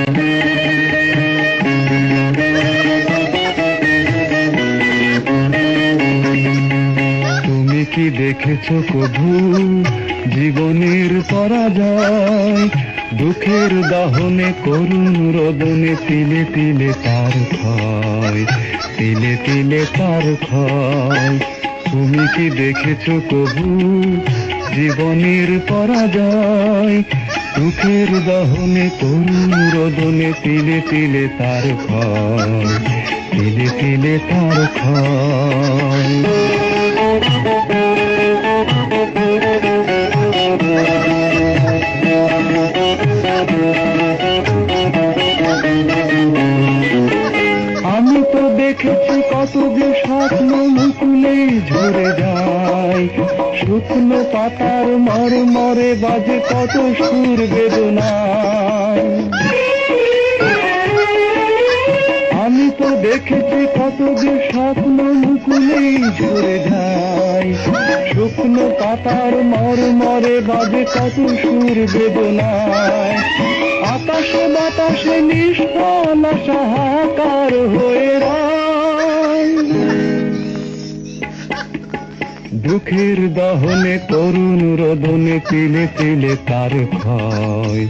তুমি কি দেখেছো কভু জীবনের পরাজয়? দুঃখের দাহনে করুণ রোদনে তিলে তিলে তার ক্ষয়, তিলে তিলে তার ক্ষয়। তুমি কি দেখেছো কভু জীবনের পরাজয়? দুঃখের দাহনে করুণ রোদনে তিলে তিলে তার ক্ষয়, তিলে তিলে তার ক্ষয়। আমি তো দেখেছি কত যে স্বপ্ন মুকুলে ঝরে যায়, শুকনো পাতার মরে মরে বাজে কত সুর বেদনায়। আমি তো দেখেছি কত যে স্বপ্ন মুকুলে ঝরে যায়, শুকনো পাতার মরে মরে বাজে কত সুর বেদনায়। আকাশে বাতাসে নিষ্ফল হাহাকার হয়ে রয়, দুঃখের দহনে করুণ রোদনে তিলে তিলে তার ক্ষয়,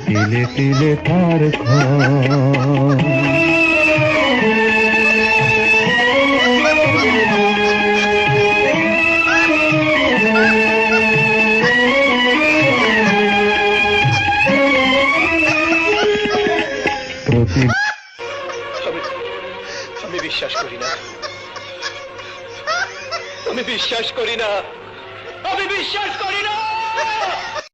তিলে তিলে তার ক্ষয়। আমি বিশ্বাস করি না, আমি বিশ্বাস করি না, আমি বিশ্বাস করি না।